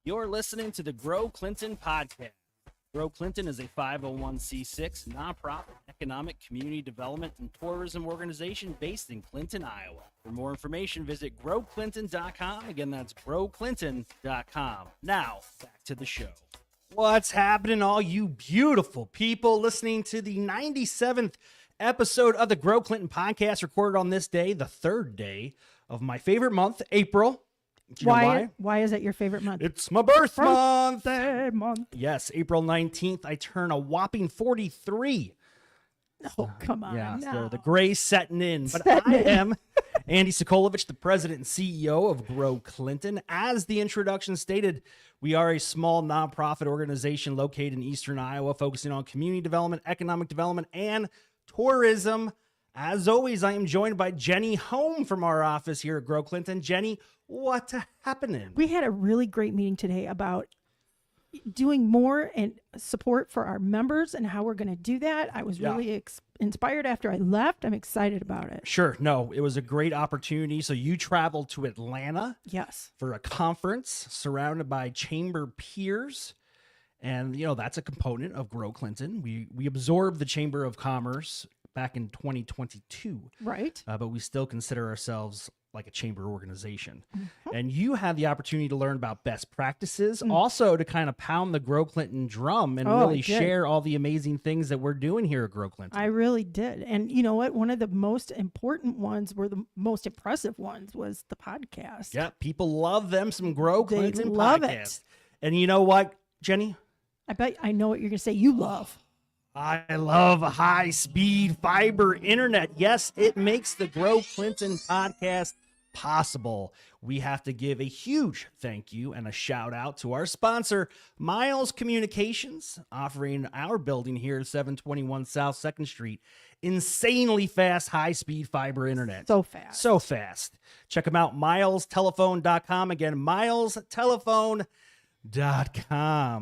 You're listening to the Grow Clinton podcast. Grow Clinton is a 501c6 nonprofit economic, community development, and tourism organization based in Clinton, Iowa. For more information, visit growclinton.com. Again, that's growclinton.com. Now, back to the show. What's happening, all you beautiful people listening to the 97th episode of the Grow Clinton podcast, recorded on this day, the third day of my favorite month, April. Why is it your favorite month? It's my birthday month. Yes, April 19th, I turn a whopping 43. Oh, come on. Yeah, no. so the gray's setting in. But I am Andy Sokolovich, the president and CEO of Grow Clinton. As the introduction stated, we are a small nonprofit organization located in eastern Iowa, focusing on community development, economic development, and tourism. As always, I am joined by Jenny Home from our office here at Grow Clinton. Jenny, what's happening? We had a really great meeting today about doing more and support for our members and how we're going to do that. I was really inspired after I left. I'm excited about it. Sure. No, it was a great opportunity. So you traveled to Atlanta. Yes. For a conference surrounded by chamber peers. And, you know, that's a component of Grow Clinton. We absorbed the Chamber of Commerce back in 2022. Right. But we still consider ourselves like a chamber organization. Mm-hmm. And you had the opportunity to learn about best practices, also to kind of pound the Grow Clinton drum and really share all the amazing things that we're doing here at Grow Clinton. I really did. And you know what? One of the most important ones the most impressive ones was the podcast. Yeah, people love them some Grow Clinton they love podcast. it. And you know what, Jenny? I bet I know what you're going to say. You love. I love high-speed fiber internet. Yes, it makes the Grow Clinton podcast possible. We have to give a huge thank you and a shout out to our sponsor, Miles Communications, offering our building here at 721 South 2nd Street insanely fast, high-speed fiber internet. So fast. So fast. Check them out, milestelephone.com. Again, milestelephone.com.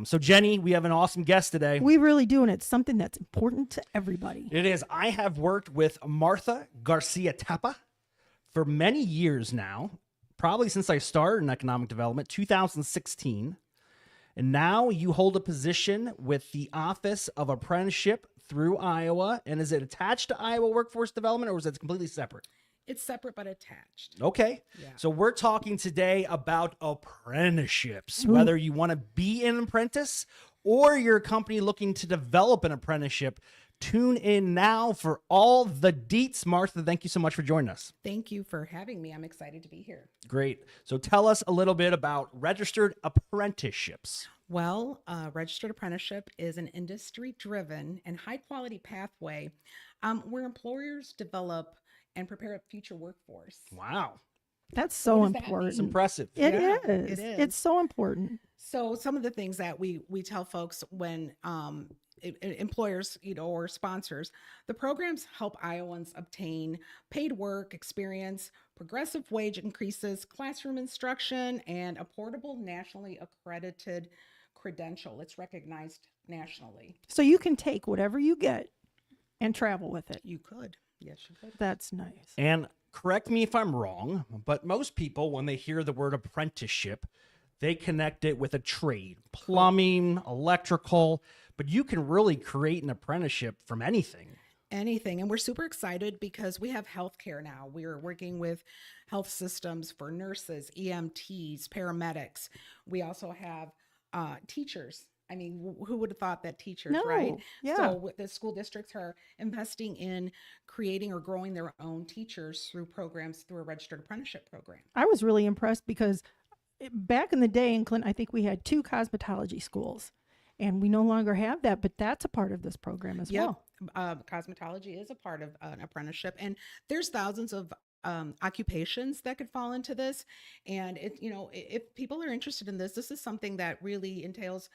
So Jenny, we have an awesome guest today. We really do, and it's something that's important to everybody. It is. I have worked with Martha Garcia-Tappa for many years now, probably since I started in economic development, 2016. And now you hold a position with the Office of Apprenticeship through Iowa. And is it attached to Iowa Workforce Development, or is it completely separate? It's separate but attached. Okay. Yeah. So we're talking today about apprenticeships, whether you want to be an apprentice or you're a company looking to develop an apprenticeship. Tune in now for all the deets. Martha, thank you so much for joining us. Thank you for having me. I'm excited to be here. Great. So tell us a little bit about registered apprenticeships. Well, registered apprenticeship is an industry-driven and high-quality pathway where employers develop and prepare a future workforce. Wow. That's so What does that important. It's impressive. It Yeah, is. it is. It's so important. So some of the things that we tell folks when employers, or sponsors, the programs help Iowans obtain paid work experience, progressive wage increases, classroom instruction, and a portable nationally accredited credential. It's recognized nationally. So you can take whatever you get and travel with it. You could. Yes, you could. That's nice. And correct me if I'm wrong, but most people, when they hear the word apprenticeship, they connect it with a trade, plumbing, electrical, but you can really create an apprenticeship from anything. Anything. And we're super excited because we have healthcare now. We're working with health systems for nurses, EMTs, paramedics. We also have teachers. I mean, who would have thought that teachers, right? Yeah. So the school districts are investing in creating or growing their own teachers through programs through a registered apprenticeship program. I was really impressed because back in the day in Clinton, I think we had 2 cosmetology schools, and we no longer have that, but that's a part of this program as well. Cosmetology is a part of an apprenticeship, and there's thousands of occupations that could fall into this. And if people are interested in this, this is something that really entails,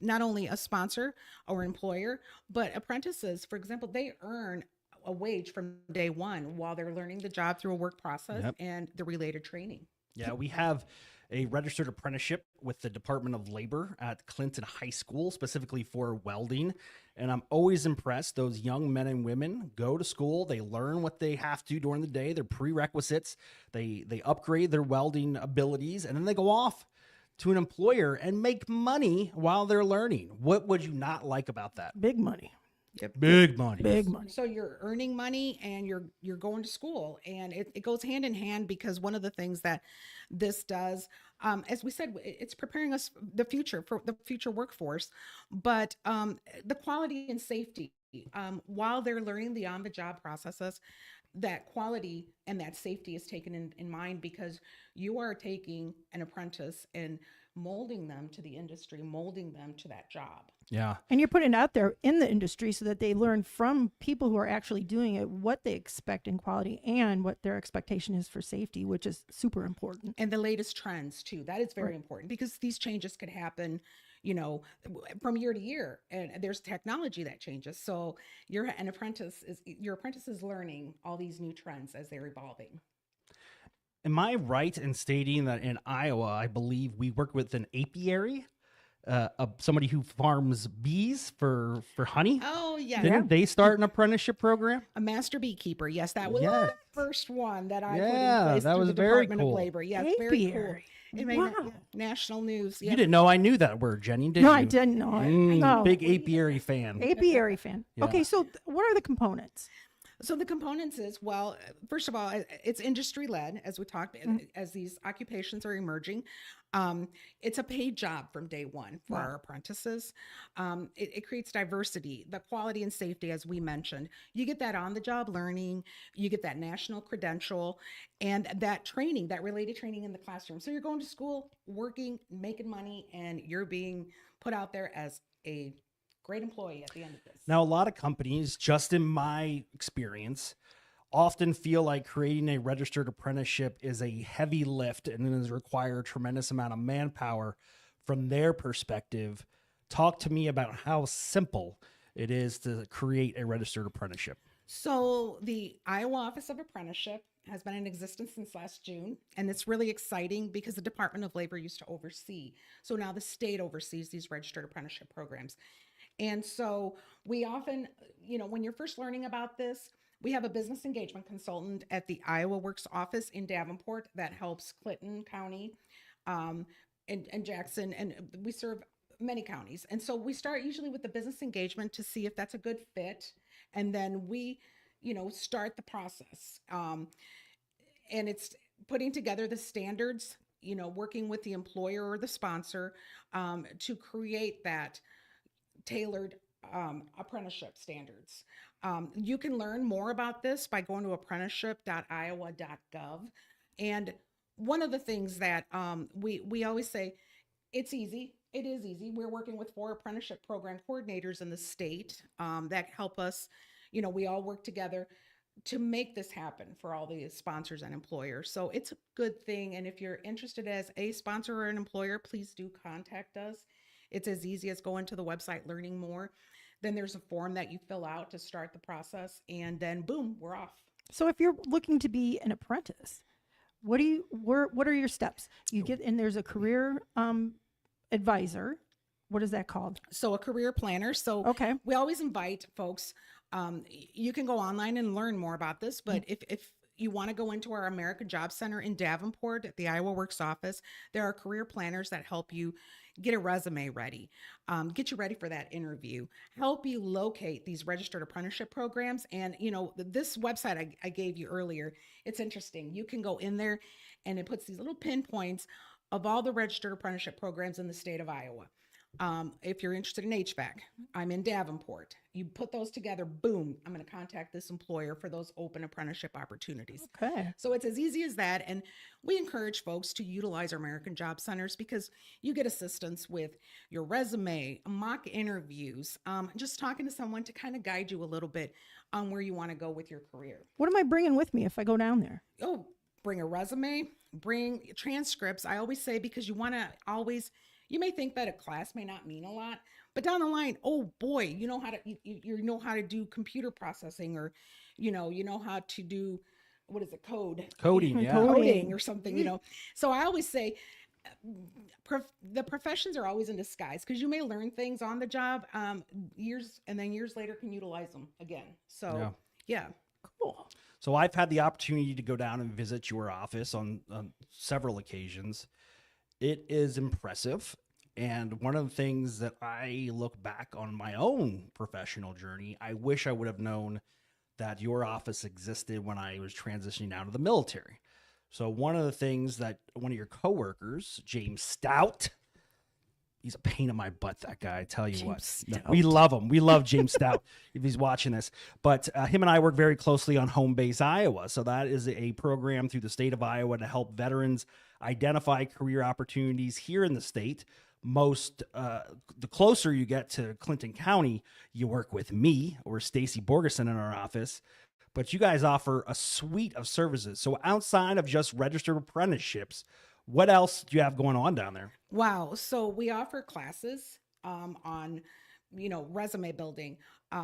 not only a sponsor or employer, but apprentices, for example, they earn a wage from day one while they're learning the job through a work process and the related training. Yeah, we have a registered apprenticeship with the Department of Labor at Clinton High School, specifically for welding. And I'm always impressed. Those young men and women go to school. They learn what they have to during the day, their prerequisites. They upgrade their welding abilities, and then they go off to an employer and make money while they're learning. What would you not like about that? Big money. Yep. Big money. Big money. So you're earning money and you're going to school, and it goes hand in hand, because one of the things that this does, as we said, it's preparing us for the future workforce, but the quality and safety, while they're learning the on-the-job processes, that quality and that safety is taken in mind, because you are taking an apprentice and molding them to the industry, molding them to that job. Yeah. And you're putting it out there in the industry so that they learn from people who are actually doing it what they expect in quality and what their expectation is for safety, which is super important. And the latest trends too. That is very important, because these changes could happen, from year to year, and there's technology that changes. So your apprentice is learning all these new trends as they're evolving. Am I right in stating that in Iowa, I believe we work with an apiary, somebody who farms bees for honey? Oh yeah. Didn't they start an apprenticeship program? A master beekeeper. Yes, that was Yes. the first one that I put Yeah, in place that through was the very Department cool. of Labor. Yes, very cool. Apiary. It made Wow. national news. You didn't know I knew that word, Jenny, did No, you? I didn't know it. Mm, No. Big apiary fan. Apiary fan. Yeah. Okay, so what are the components? So the components is, well, first of all, it's industry led, as we talked, as these occupations are emerging. It's a paid job from day one for our apprentices. It creates diversity, the quality and safety, as we mentioned. You get that on the job learning, you get that national credential, and that training, that related training in the classroom. So you're going to school, working, making money, and you're being put out there as a great employee at the end of this. Now, a lot of companies, just in my experience, often feel like creating a registered apprenticeship is a heavy lift and does require a tremendous amount of manpower from their perspective. Talk to me about how simple it is to create a registered apprenticeship. So the Iowa Office of Apprenticeship has been in existence since last June, and it's really exciting because the Department of Labor used to oversee. So now the state oversees these registered apprenticeship programs. And so we often, when you're first learning about this, we have a business engagement consultant at the Iowa Works office in Davenport that helps Clinton County and Jackson, and we serve many counties. And so we start usually with the business engagement to see if that's a good fit. And then we, start the process. And it's putting together the standards, working with the employer or the sponsor to create that tailored apprenticeship standards. You can learn more about this by going to apprenticeship.iowa.gov. And one of the things that we always say, it's easy. It is easy. We're working with 4 apprenticeship program coordinators in the state that help us. We all work together to make this happen for all the sponsors and employers. So it's a good thing. And if you're interested as a sponsor or an employer, please do contact us. It's as easy as going to the website, learning more. Then there's a form that you fill out to start the process, and then boom, we're off. So if you're looking to be an apprentice, what are your steps? You get and there's a career advisor. What is that called? So a career planner. So Okay. we always invite folks. You can go online and learn more about this, but if you want to go into our American Job Center in Davenport at the Iowa Works office, there are career planners that help you get a resume ready, get you ready for that interview, help you locate these registered apprenticeship programs. And, this website I gave you earlier, it's interesting. You can go in there and it puts these little pinpoints of all the registered apprenticeship programs in the state of Iowa. If you're interested in HVAC, I'm in Davenport. You put those together, boom, I'm going to contact this employer for those open apprenticeship opportunities. Okay. So it's as easy as that. And we encourage folks to utilize our American Job Centers because you get assistance with your resume, mock interviews, just talking to someone to kind of guide you a little bit on where you want to go with your career. What am I bringing with me if I go down there? Oh, bring a resume, bring transcripts. I always say, because you want to always, you may think that a class may not mean a lot, but down the line, oh boy, you know how to do computer processing, or you know how to do, what is it, Coding, yeah. coding or something, So I always say the professions are always in disguise, because you may learn things on the job years later can utilize them again. So yeah. Cool. So I've had the opportunity to go down and visit your office on several occasions. It is impressive. And one of the things that I look back on my own professional journey, I wish I would have known that your office existed when I was transitioning out of the military. So one of the things that one of your coworkers, James Stout, he's a pain in my butt, that guy. I tell you what, we love him. We love James Stout if he's watching this. But him and I work very closely on Home Base Iowa. So that is a program through the state of Iowa to help veterans identify career opportunities here in the state. The closer you get to Clinton County, you work with me or Stacy Borgeson in our office. But you guys offer a suite of services. So outside of just registered apprenticeships, what else do you have going on down there? Wow. So we offer classes on, resume building,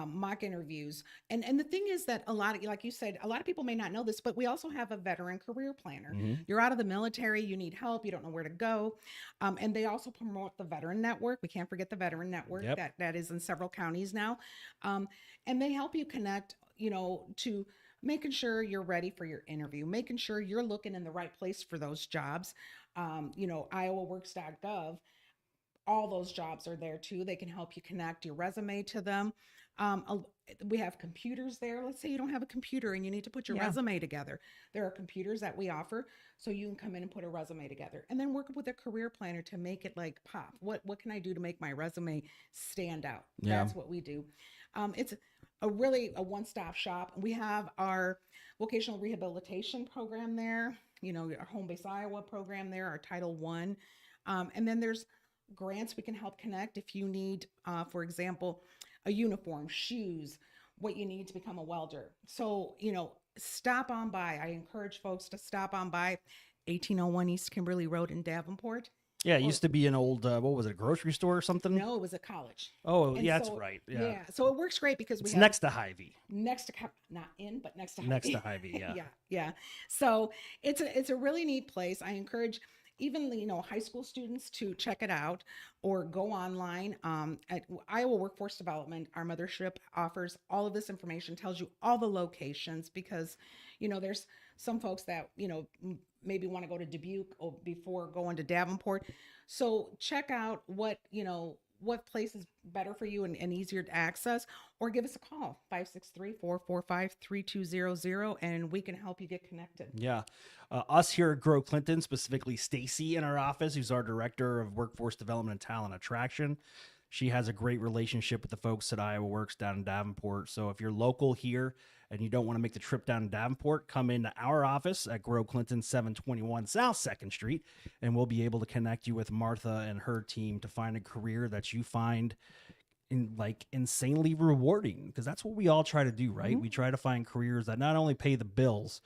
mock interviews. And the thing is that like you said, a lot of people may not know this, but we also have a veteran career planner. You're out of the military, you need help, you don't know where to go. And they also promote the Veteran Network. We can't forget the Veteran Network that is in several counties now. And they help you connect, to making sure you're ready for your interview, making sure you're looking in the right place for those jobs. IowaWorks.gov, all those jobs are there too. They can help you connect your resume to them. We have computers there. Let's say you don't have a computer and you need to put your resume together. There are computers that we offer, so you can come in and put a resume together and then work with a career planner to make it like pop. What can I do to make my resume stand out? That's what we do. It's a one-stop shop. We have our vocational rehabilitation program there, our Home Base Iowa program there, our Title I. And then there's grants we can help connect if you need, for example, a uniform, shoes, what you need to become a welder. So, stop on by. I encourage folks to stop on by 1801 East Kimberly Road in Davenport. Yeah, it used to be an old, what was it, a grocery store or something? No, it was a college. Oh, yeah, that's right. Yeah. So it works great because it's next to Hy-Vee. Next to, not in, but next to Hy-Vee. Next to Hy-Vee, yeah. Yeah. So it's a really neat place. I encourage even, high school students to check it out or go online. At Iowa Workforce Development, our mothership, offers all of this information, tells you all the locations because, there's some folks that, maybe want to go to Dubuque or before going to Davenport. So check out what place is better for you and easier to access, or give us a call, 563-445-3200, and we can help you get connected. Yeah. Us here at Grow Clinton, specifically Stacy in our office, who's our Director of Workforce Development and Talent Attraction. She has a great relationship with the folks at Iowa Works down in Davenport. So if you're local here and you don't want to make the trip down to Davenport, come into our office at Grow Clinton, 721 South 2nd Street, and we'll be able to connect you with Martha and her team to find a career that you find insanely rewarding, because that's what we all try to do, right? We try to find careers that not only pay the bills,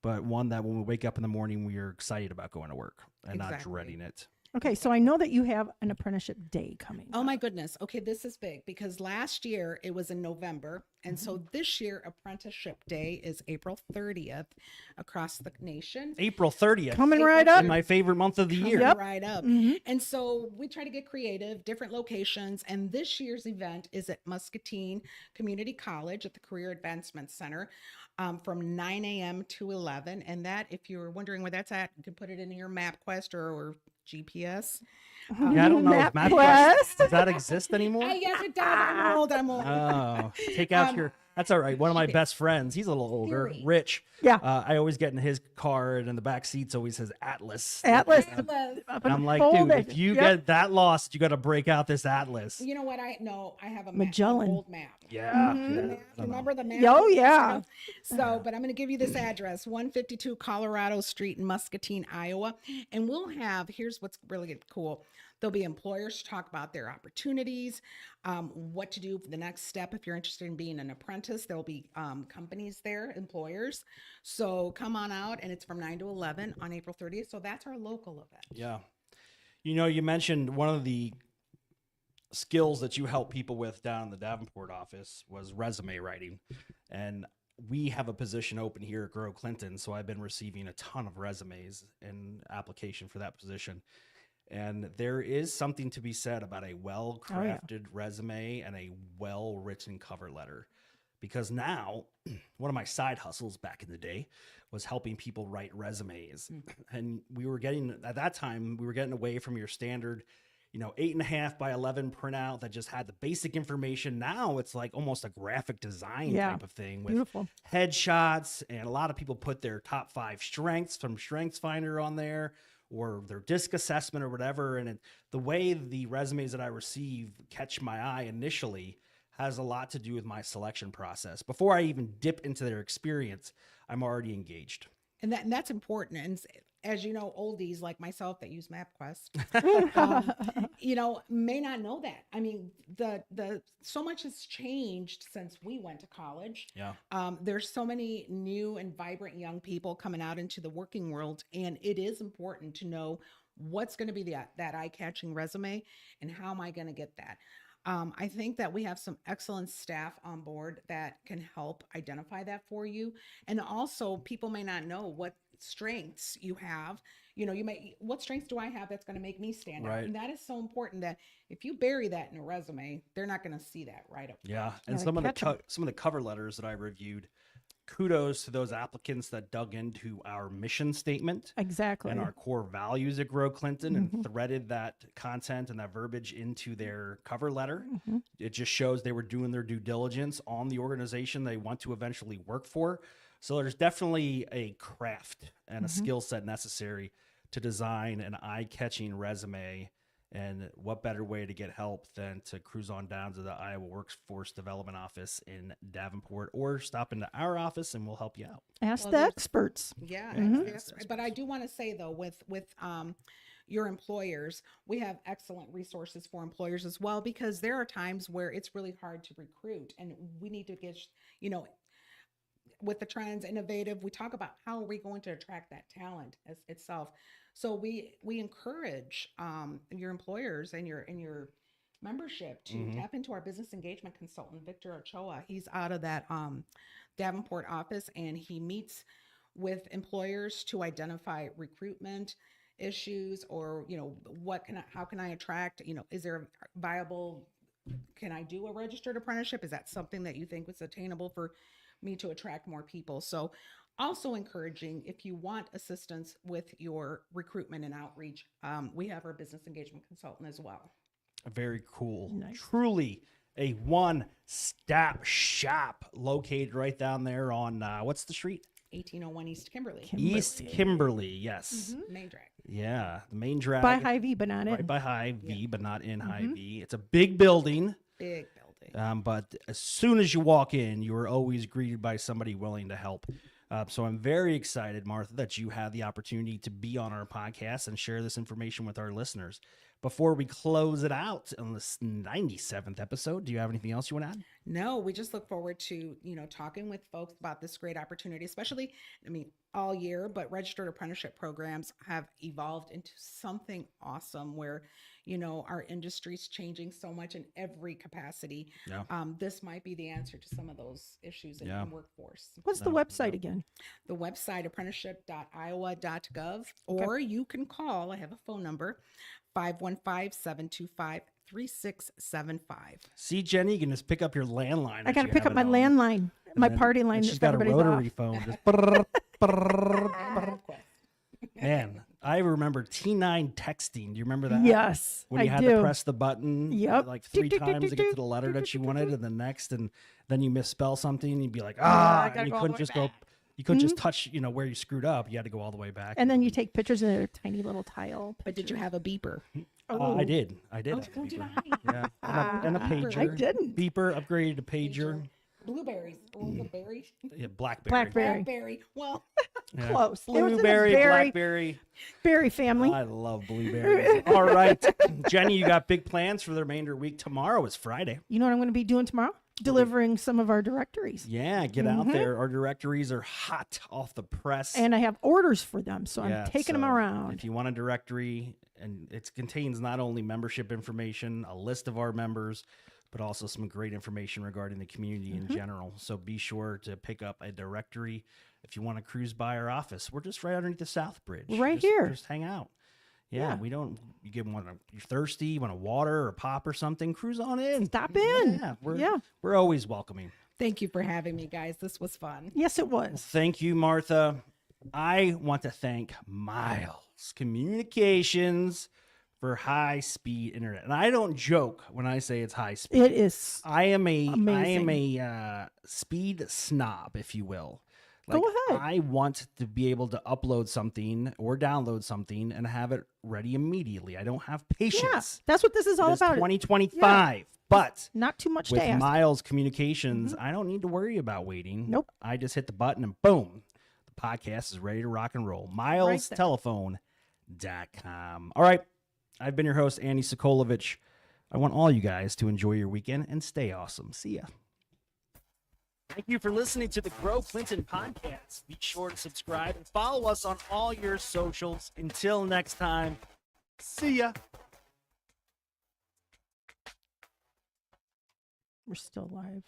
but one that when we wake up in the morning, we are excited about going to work and not dreading it. Okay, so I know that you have an apprenticeship day coming. Oh my goodness. Okay, this is big because last year it was in November. And so this year Apprenticeship Day is April 30th across the nation. April 30th. Coming right up. My favorite month of the year. Coming right up. And so we try to get creative, different locations. And this year's event is at Muscatine Community College at the Career Advancement Center from 9 a.m. to 11. And that, if you're wondering where that's at, you can put it in your MapQuest or GPS. Yeah, I don't know. MapQuest, does that exist anymore? Yes, it does. I'm old. Oh, take out your. That's all right. One of my best friends, he's a little older, Rich. Yeah. I always get in his car, and in the back seats always says Atlas. Atlas. And I'm like, dude, if you get that lost, you got to break out this Atlas. You know what? I have a map, Magellan. an old map. Yeah. Remember the map? Oh, yeah. So, but I'm going to give you this address, 152 Colorado Street in Muscatine, Iowa. And here's what's really cool. There'll be employers to talk about their opportunities, what to do for the next step if you're interested in being an apprentice. There'll be companies there, employers. So come on out, and it's from 9 to 11 on April 30th. So that's our local event. Yeah. You mentioned one of the skills that you help people with down in the Davenport office was resume writing. And we have a position open here at Grow Clinton, so I've been receiving a ton of resumes in application for that position. And there is something to be said about a well-crafted resume and a well-written cover letter, because now one of my side hustles back in the day was helping people write resumes. And at that time, we were getting away from your standard, 8.5 by 11 printout that just had the basic information. Now it's like almost a graphic design type of thing with Beautiful. headshots. And a lot of people put their top 5 strengths from StrengthsFinder on there, or their DISC assessment or whatever. And the way the resumes that I receive catch my eye initially has a lot to do with my selection process. Before I even dip into their experience, I'm already engaged. And that's important. And as you know, oldies like myself that use MapQuest, may not know that. I mean, the so much has changed since we went to college. Yeah. There's so many new and vibrant young people coming out into the working world, and it is important to know what's going to be that eye-catching resume and how am I going to get that. I think that we have some excellent staff on board that can help identify that for you. And also, people may not know what strengths you have. What strengths do I have that's going to make me stand out? And that is so important that if you bury that in a resume, they're not going to see that right up. Yeah. And some of the cover letters that I reviewed, kudos to those applicants that dug into our mission statement. Exactly. And our core values at Grow Clinton and threaded that content and that verbiage into their cover letter. It just shows they were doing their due diligence on the organization they want to eventually work for. So there's definitely a craft and a skill set necessary to design an eye-catching resume. And what better way to get help than to cruise on down to the Iowa Workforce Development Office in Davenport, or stop into our office and we'll help you out. Ask the experts. Yeah. But I do want to say though, with your employers, we have excellent resources for employers as well, because there are times where it's really hard to recruit, and we need to get, with the trends, innovative, we talk about how are we going to attract that talent itself. So we encourage your employers and your membership to tap into our business engagement consultant, Victor Ochoa. He's out of that Davenport office, and he meets with employers to identify recruitment issues, or how can I attract, is there a viable, can I do a registered apprenticeship? Is that something that you think was attainable for me to attract more people? So also encouraging, if you want assistance with your recruitment and outreach, we have our business engagement consultant as well. Very cool. Nice. Truly a one-stop shop located right down there on, what's the street? 1801 East Kimberly. East Kimberly, yes. Main drag. Yeah, the main drag. By Hy-Vee, but not in. Right by Hy-Vee, but not in Hy-Vee. It's a big building. Big building. But as soon as you walk in, you are always greeted by somebody willing to help. So I'm very excited, Martha, that you had the opportunity to be on our podcast and share this information with our listeners. Before we close it out on this 97th episode, do you have anything else you want to add? No, we just look forward to, talking with folks about this great opportunity, especially, all year, but registered apprenticeship programs have evolved into something awesome where, our industry's changing so much in every capacity. Yeah. This might be the answer to some of those issues in the workforce. What's the website again? The website, apprenticeship.iowa.gov, or you can call, I have a phone number, 515-725-3675. See, Jenny, you can just pick up your landline. I got to pick up my landline, my party line. She's got a rotary phone. Just Man, I remember T9 texting. Do you remember that? Yes, when you had to press the button like 3 times to get to the letter that you wanted, and the next, and then you misspell something, and you'd be like, and you couldn't just go. You couldn't just touch, where you screwed up. You had to go all the way back. And then you take pictures in a tiny little tile. But did you have a beeper? I did. have a did beeper. I? Yeah, and a pager. I didn't. Beeper upgraded to pager. Blueberries. Or was it berry? Yeah, blackberry. Blackberry. Well, close. Blueberry, blackberry. Berry family. I love blueberries. All right. Jenny, you got big plans for the remainder of the week. Tomorrow is Friday. You know what I'm going to be doing tomorrow? Delivering some of our directories. Yeah, get out there. Our directories are hot off the press. And I have orders for them, so I'm taking them around. If you want a directory, and it contains not only membership information, a list of our members, but also some great information regarding the community in general. So be sure to pick up a directory if you want to cruise by our office. We're just right underneath the South Bridge. Here. Just hang out. Yeah, we don't. You give one. You're thirsty. You want a water or pop or something? Cruise on in. Stop in. Yeah, we're always welcoming. Thank you for having me, guys. This was fun. Yes, it was. Thank you, Martha. I want to thank Miles Communications for high-speed internet. And I don't joke when I say it's high speed. It is. I am amazing. a speed snob, if you will. Go ahead. I want to be able to upload something or download something and have it ready immediately. I don't have patience. Yeah, that's what this is all It is about. 2025. But Not too much with to ask. Miles Communications, I don't need to worry about waiting. Nope. I just hit the button and boom, the podcast is ready to rock and roll. MilesTelephone.com. All right. I've been your host, Andy Sokolovich. I want all you guys to enjoy your weekend and stay awesome. See ya. Thank you for listening to the Grow Clinton podcast. Be sure to subscribe and follow us on all your socials. Until next time, see ya. We're still live.